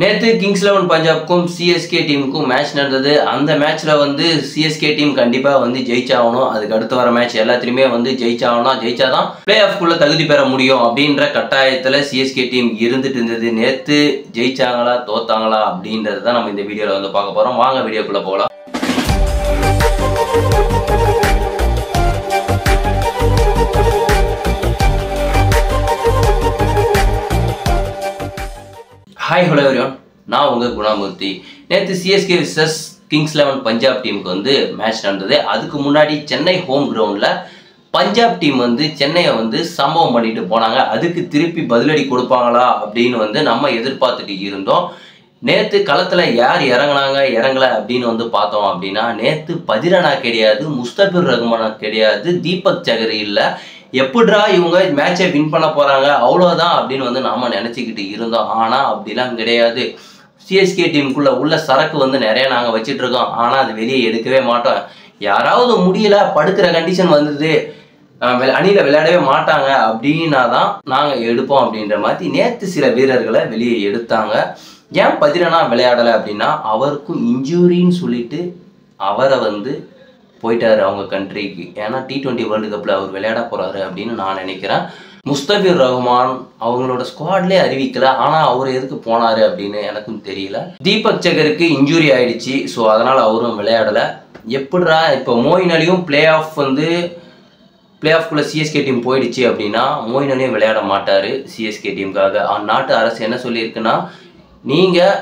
நேத்து Kings 11 பஞ்சாப்க்கும் CSK டீமுக்கும் match நடந்தது. அந்த மேட்ச்ல வந்து சிஎஸ்கே டீம் கண்டிப்பா வந்து ஜெயிச்சாகணும். அதுக்கு அடுத்து வர மேட்ச் எல்லாத்துலயுமே வந்து ஜெயிச்சாகணும். ஜெயிச்சாதான் பிளே ஆஃப்குள்ள தகுதி பெற முடியும் அப்படின்ற கட்டாயத்துல சிஎஸ்கே டீம் இருந்துட்டு இருந்தது. நேத்து ஜெயிச்சாங்களா தோத்தாங்களா அப்படின்றது தான் நம்ம இந்த வீடியோல வந்து பார்க்க போறோம். வாங்க வீடியோக்குள்ள போகலாம். ஹாய் ஹலோ எவ்ரிவன், நான் உங்கள் குணாமூர்த்தி. நேற்று சிஎஸ்கே விசஸ் கிங்ஸ் 11 பஞ்சாப் டீமுக்கு வந்து மேட்ச் நடந்தது. அதுக்கு முன்னாடி சென்னை ஹோம் கிரவுண்டில் பஞ்சாப் டீம் வந்து சென்னையை வந்து சம்பவம் பண்ணிட்டு போனாங்க. அதுக்கு திருப்பி பதிலடி கொடுப்பாங்களா அப்படின்னு வந்து நம்ம எதிர்பார்த்துட்டு இருந்தோம். நேற்று களத்தில் யார் இறங்கலை அப்படின்னு வந்து பார்த்தோம் அப்படின்னா, நேற்று பதிரனா கிடையாது, முஸ்தபிர் ரஹ்மானா கிடையாது, தீபக் சகர் இல்லை. எப்படிரா இவங்க மேட்சை வின் பண்ண போகிறாங்க அவ்வளோதான் அப்படின்னு வந்து நாம் நினச்சிக்கிட்டு இருந்தோம். ஆனால் அப்படிலாம் கிடையாது. சிஎஸ்கே டீமுக்குள்ளே உள்ள சரக்கு வந்து நிறைய நாங்கள் வச்சுட்டு இருக்கோம். ஆனால் அது வெளியே எடுக்கவே மாட்டோம். யாராவது முடியல, படுக்கிற கண்டிஷன் வந்தது, அணியில் விளையாடவே மாட்டாங்க அப்படின்னா தான் நாங்கள் எடுப்போம் அப்படின்ற மாதிரி நேற்று சில வீரர்களை வெளியே எடுத்தாங்க. ஏன் பதிரனா விளையாடலை அப்படின்னா, அவருக்கும் இன்ஜூரின்னு சொல்லிட்டு அவரை வந்து போயிட்டாரு அவங்க கண்ட்ரிக்கு. ஏன்னா T20 வேர்ல்டு கப்பில் அவர் விளையாட போகிறாரு அப்படின்னு நான் நினைக்கிறேன். முஸ்தபிர் ரஹ்மான் அவங்களோட ஸ்குவாட்லேயே அறிவிக்கல, ஆனால் அவர் எதுக்கு போனார் அப்படின்னு எனக்கும் தெரியல. தீபக் சகருக்கு இன்ஜூரி ஆயிடுச்சு, ஸோ அதனால் அவரும் விளையாடலை. எப்படிரா இப்போ மோயின் அலியும் பிளே ஆஃப்குள்ளே சிஎஸ்கே டீம் போயிடுச்சு அப்படின்னா மோயின் அலியும் விளையாட மாட்டார் சிஎஸ்கே டீமுக்காக. நாட்டு அரசு என்ன சொல்லியிருக்குன்னா, நீங்கள்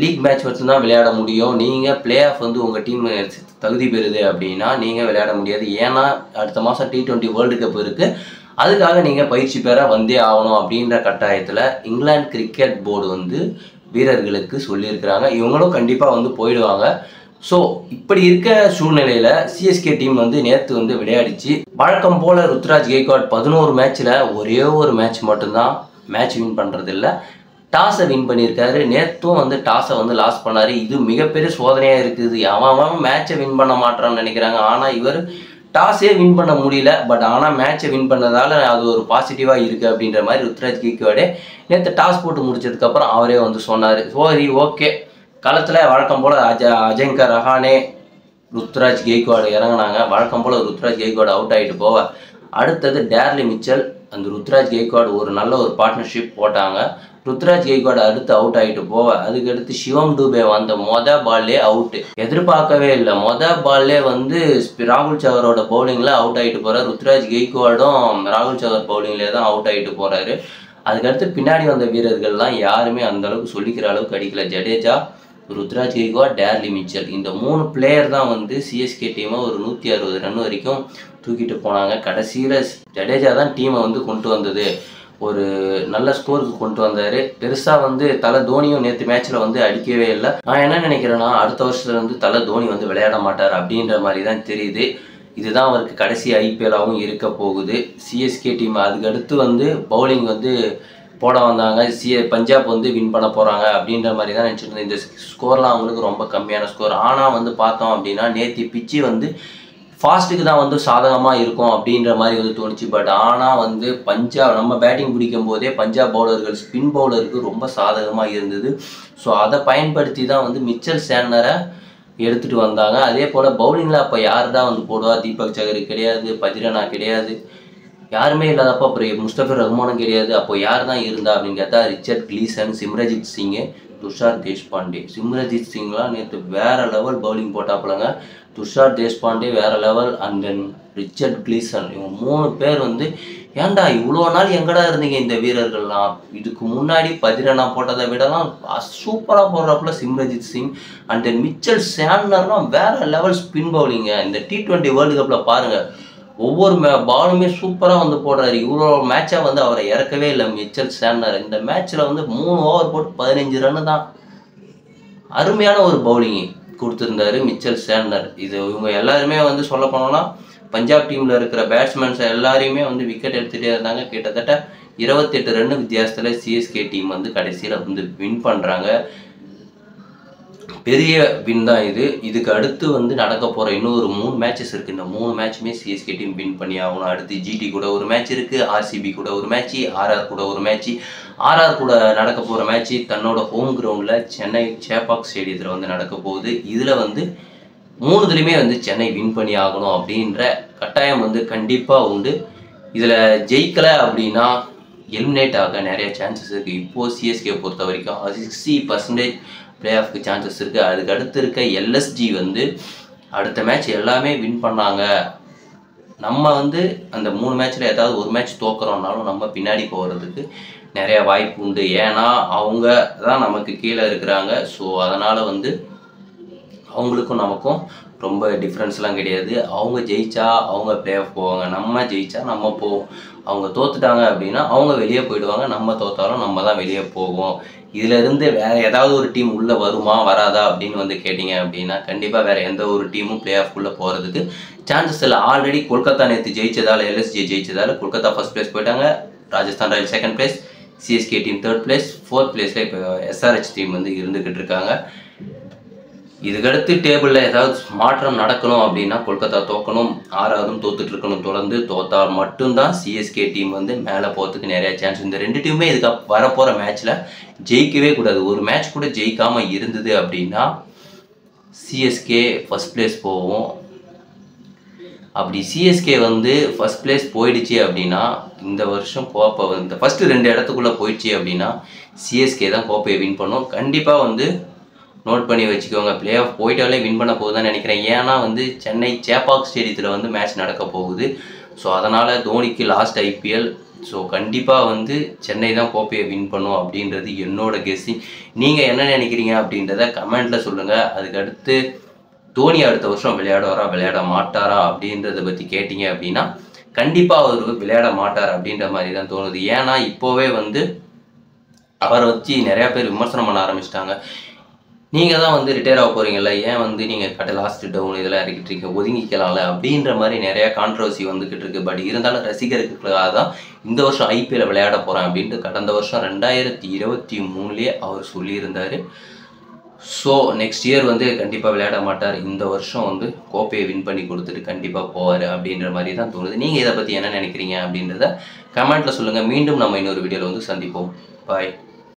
லீக் மேட்ச் மட்டும்தான் விளையாட முடியும், நீங்கள் பிளே ஆஃப் வந்து உங்கள் டீம் தகுதி பெறுது அப்படின்னா நீங்கள் விளையாட முடியாது. ஏன்னா அடுத்த மாதம் T20 வேர்ல்டு கப் இருக்குது, அதுக்காக நீங்கள் பயிற்சி பெற வந்தே ஆகணும் அப்படின்ற கட்டாயத்தில் இங்கிலாந்து கிரிக்கெட் போர்டு வந்து வீரர்களுக்கு சொல்லியிருக்கிறாங்க. இவங்களும் கண்டிப்பாக வந்து போயிடுவாங்க. ஸோ இப்படி இருக்க சூழ்நிலையில் சிஎஸ்கே டீம் வந்து நேற்று வந்து விளையாடிச்சு. வழக்கம் போல் ருத்ராஜ் கெய்க்வாட் 11 மேட்ச்சில் ஒரே ஒரு மேட்ச் மட்டும்தான் மேட்ச் வின் பண்ணுறதில்ல, டாஸை வின் பண்ணியிருக்காரு. நேற்றும் வந்து டாஸை வந்து லாஸ் பண்ணார். இது மிகப்பெரிய சோதனையாக இருக்குது. அவன் மேட்சை வின் பண்ண மாட்டான்னு நினைக்கிறாங்க, ஆனால் இவர் டாஸே வின் பண்ண முடியல. பட் ஆனால் மேட்சை வின் பண்ணதால் அது ஒரு பாசிட்டிவாக இருக்குது அப்படின்ற மாதிரி ருத்ராஜ் கெய்க்வாடே நேற்று டாஸ் போட்டு முடிச்சதுக்கப்புறம் அவரே வந்து சொன்னார், சரி ஓகே, களத்தில் வழக்கம் போல் அஜிங்கா ரஹானே ருத்ராஜ் கெய்க்வாடு இறங்கினாங்க. வழக்கம் போல் ருத்ராஜ் கெய்க்வாடு அவுட் ஆகிட்டு போக அடுத்தது டேர்லி மிச்சல் அந்த ருத்ராஜ் கெய்க்வாடு ஒரு நல்ல ஒரு பார்ட்னர்ஷிப் போட்டாங்க. ருத்ராஜ் கெய்க்வாடு அடுத்து அவுட் ஆகிட்டு போவ அதுக்கடுத்து சிவம் டூபே வந்த பால்லே அவுட்டு. எதிர்பார்க்கவே இல்லை, பால்லே வந்து ராகுல் சகரோட பவுலிங்கில் அவுட் ஆகிட்டு போகிறார். ருத்ராஜ் கெய்க்வாடும் ராகுல் சகர் பவுலிங்லேயே தான் அவுட் ஆகிட்டு போகிறாரு. அதுக்கடுத்து பின்னாடி வந்த வீரர்கள்லாம் யாருமே அந்தளவுக்கு சொல்லிக்கிற அளவுக்கு அடிக்கல. ஜடேஜா, ருத்ராஜ் கெய்க்வாட், டேர்லி மிச்சல், இந்த 3 பிளேயர் தான் வந்து சிஎஸ்கே டீமை ஒரு 160 ரன் வரைக்கும் தூக்கிட்டு போனாங்க. கடைசியில் ஜடேஜா தான் டீமை வந்து கொண்டு வந்தது, ஒரு நல்ல ஸ்கோருக்கு கொண்டு வந்தார். பெருசாக வந்து தலை தோனியும் நேற்று மேட்ச்சில் வந்து அடிக்கவே இல்லை. நான் என்ன நினைக்கிறேன்னா, அடுத்த வருஷத்துல வந்து தலை தோனி வந்து விளையாட மாட்டார் அப்படின்ற மாதிரி தான் தெரியுது. இதுதான் அவருக்கு கடைசி ஐபிஎல்லாகவும் இருக்க போகுது. சிஎஸ்கே டீம் அதுக்கடுத்து வந்து பவுலிங் வந்து போட வந்தாங்க. பஞ்சாப் வந்து வின் பண்ண போகிறாங்க அப்படின்ற மாதிரி தான் நினச்சிட்டு இருந்தேன். இந்த ஸ்கோர்லாம் அவங்களுக்கு ரொம்ப கம்மியான ஸ்கோர். ஆனால் வந்து பார்த்தோம் அப்படின்னா நேற்று பிச்சு வந்து ஃபாஸ்ட்டுக்கு தான் வந்து சாதகமாக இருக்கும் அப்படின்ற மாதிரி வந்து தோணுச்சு. பட் ஆனால் வந்து பஞ்சாப் நம்ம பேட்டிங் பிடிக்கும் போதே பஞ்சாப் பவுலர்கள் ஸ்பின் பவுலருக்கு ரொம்ப சாதகமாக இருந்தது. ஸோ அதை பயன்படுத்தி தான் வந்து மிச்சல் சேனரை எடுத்துகிட்டு வந்தாங்க. அதே போல் பவுலிங்கில் அப்போ யார் தான் வந்து போடுவா? தீபக் சகர் கிடையாது, பதிரனா கிடையாது, யாருமே இல்லாதப்போ அப்புறம் முஸ்தபிர் ரஹ்மானும் கிடையாது. அப்போ யார் தான் இருந்தா அப்படின்னு கேட்டால் ரிச்சர்ட் கிளீசன், சிம்ரஜித் சிங்கு, துஷார் தேஷ்பாண்டே. சிம்ரஜித் சிங்லாம் நேற்று வேறு லெவல் பவுலிங் போட்டாப்புலங்க. துஷார் தேஷ்பாண்டே வேறு level, and then Richard Gleeson. இவங்க 3 பேர் வந்து ஏன்டா இவ்வளோ நாள் எங்கடா இருந்தீங்க இந்த வீரர்கள்லாம்? இதுக்கு முன்னாடி பதிரனா போட்டதை விடலாம் சூப்பராக போடுறாப்புல Simarjeet Singh. And then Mitchell சேனர்லாம் வேறு லெவல் ஸ்பின் பவுலிங்க. இந்த T20 வேர்ல்டு கப்பில் பாருங்கள், ஒவ்வொரு பாலுமே சூப்பராக வந்து போடுறாரு. இவ்வளோ மேட்சாக வந்து அவரை இறக்கவே இல்லை மிச்சல் சேனர். இந்த மேட்ச்சில் வந்து 3 ஓவர் போட்டு 15 ரன்னு தான். அருமையான ஒரு பவுலிங்கு கொடுத்துருந்தாரு மிச்சல் சேனர். இது இவங்க எல்லாருமே வந்து சொல்ல போனோம்னா பஞ்சாப் டீமில் இருக்கிற பேட்ஸ்மேன்ஸ் எல்லாரையுமே வந்து விக்கெட் எடுத்துகிட்டே இருந்தாங்க. கிட்டத்தட்ட 28 ரன்னு வித்தியாசத்தில் சிஎஸ்கே டீம் வந்து கடைசியில் வந்து வின் பண்ணுறாங்க. பெரிய வின் தான் இது. இதுக்கு அடுத்து வந்து நடக்க போகிற இன்னும் ஒரு 3 மேட்சஸ் இருக்குது. இந்த 3 மேட்சுமே சிஎஸ்கே டீம் வின் பண்ணி ஆகணும். அடுத்து ஜிடி கூட ஒரு மேட்ச் இருக்குது, ஆர்சிபி கூட ஒரு மேட்ச்சு, ஆர்ஆர் கூட ஒரு மேட்ச்சு. ஆர்ஆர் கூட நடக்க போகிற மேட்ச்சு தன்னோட ஹோம் கிரவுண்டில் சென்னை சேப்பாக் ஸ்டேடியத்தில் வந்து நடக்க போகுது. இதில் வந்து 3துலேயுமே வந்து சென்னை வின் பண்ணி ஆகணும் அப்படின்ற கட்டாயம் வந்து கண்டிப்பாக உண்டு. இதில் ஜெயிக்கலை அப்படின்னா எலிமினேட் ஆக நிறைய சான்சஸ் இருக்குது. இப்போது சிஎஸ்கே பொறுத்த வரைக்கும் 60% பிளே ஆஃப்க்கு சான்சஸ் இருக்குது. அதுக்கு அடுத்து இருக்க எல்எஸ்ஜி வந்து அடுத்த மேட்ச் எல்லாமே வின் பண்ணாங்க. நம்ம வந்து அந்த 3 மேட்ச்சில் ஏதாவது ஒரு மேட்ச் தோக்குறோம்னாலும் நம்ம பின்னாடி போகிறதுக்கு நிறைய வாய்ப்பு உண்டு. ஏன்னா அவங்க தான் நமக்கு கீழே இருக்கிறாங்க. ஸோ அதனால் வந்து அவங்களுக்கும் நமக்கும் ரொம்ப டிஃப்ரென்ஸ்லாம் கிடையாது. அவங்க ஜெயிச்சா அவங்க பிளே ஆஃப் போவாங்க, நம்ம ஜெயிச்சா நம்ம போவோம். அவங்க தோத்துட்டாங்க அப்படின்னா அவங்க வெளியே போயிடுவாங்க, நம்ம தோத்தாலும் நம்ம தான் வெளியே போவோம். இதிலேருந்து வேறு ஏதாவது ஒரு டீம் உள்ளே வருமா வராதா அப்படின்னு வந்து கேட்டிங்க அப்படின்னா கண்டிப்பாக வேறு எந்த ஒரு டீமும் பிளே ஆஃப்குள்ளே போகிறதுக்கு சான்சஸ் இல்லை. ஆல்ரெடி கொல்கத்தா நேற்று ஜெயிச்சதால், எல்எஸ்ஜி ஜெயிச்சதால் கொல்கத்தா ஃபர்ஸ்ட் பிளேஸ் போயிட்டாங்க, Rajasthan Royal second place, CSK team third place, fourth பிளேஸில் இப்போ எஸ்ஆர்ஹெச் டீம் வந்து இருந்துக்கிட்டு இருக்காங்க. இதுக்கடுத்து டேபிளில் ஏதாவது மாற்றம் நடக்கணும் அப்படின்னா கொல்கத்தா தோக்கணும், ஆறாவதும் தோத்துட்டு இருக்கணும். தொடர்ந்து தோத்தால் மட்டும்தான் சிஎஸ்கே டீம் வந்து மேலே போகிறதுக்கு நிறைய சான்ஸ். இந்த 2 டீமுமே இதுக்கு வரப்போகிற மேட்ச்சில் ஜெயிக்கவே கூடாது. ஒரு மேட்ச் கூட ஜெயிக்காமல் இருந்தது அப்படின்னா சிஎஸ்கே ஃபஸ்ட் பிளேஸ் போவோம். அப்படி சிஎஸ்கே வந்து ஃபஸ்ட் பிளேஸ் போயிடுச்சு அப்படின்னா இந்த வருஷம் கோப்பை வந்து ஃபஸ்ட்டு 2 இடத்துக்குள்ளே போயிடுச்சு அப்படின்னா சிஎஸ்கே தான் கோப்பையை வின் பண்ணும். கண்டிப்பாக வந்து நோட் பண்ணி வச்சுக்கோங்க. பிளே ஆஃப் போயிட்டாலே வின் பண்ண போகுதுன்னு நினைக்கிறேன். ஏன்னா வந்து சென்னை சேப்பாக் ஸ்டேடியத்தில் வந்து மேட்ச் நடக்க போகுது. ஸோ அதனால் தோனிக்கு லாஸ்ட் ஐபிஎல். ஸோ கண்டிப்பாக வந்து சென்னை தான் கோப்பையை வின் பண்ணும் அப்படின்றது என்னோட கெஸ்ஸிங். நீங்கள் என்ன நினைக்கிறீங்க அப்படின்றத கமெண்ட்டில் சொல்லுங்கள். அதுக்கடுத்து தோனி அடுத்த வருஷம் விளையாடுவாரா விளையாட மாட்டாரா அப்படின்றத பற்றி கேட்டிங்க அப்படின்னா கண்டிப்பாக அவர் விளையாட மாட்டார் அப்படின்ற மாதிரி தான் தோணுது. ஏன்னா இப்போவே வந்து அவரை வச்சு நிறையா பேர் விமர்சனம் பண்ண ஆரம்பிச்சிட்டாங்க. நீங்கள் தான் வந்து ரிட்டையர் ஆக போகிறீங்கல்ல, ஏன் வந்து நீங்கள் லாஸ்ட் டவுன் இதெல்லாம் இறக்கிட்டு ஒதுங்கிக்கலாம்ல அப்படின்ற மாதிரி நிறையா கான்ட்ரவர்சி வந்துக்கிட்டு இருக்குது. பட் இருந்தாலும் ரசிகர்களுக்காக தான் இந்த வருஷம் ஐபிஎல் விளையாட போகிறேன் அப்படின்ட்டு கடந்த வருஷம் 2023 அவர் சொல்லியிருந்தார். ஸோ நெக்ஸ்ட் இயர் வந்து கண்டிப்பாக விளையாட மாட்டார். இந்த வருஷம் வந்து கோப்பையை வின் பண்ணி கொடுத்துட்டு கண்டிப்பாக போவார் அப்படின்ற மாதிரி தான் தோணுது. நீங்கள் இதை பற்றி என்ன நினைக்கிறீங்க அப்படின்றத கமெண்ட்டில் சொல்லுங்கள். மீண்டும் நம்ம இன்னொரு வீடியோவில் வந்து சந்திப்போம். பாய்.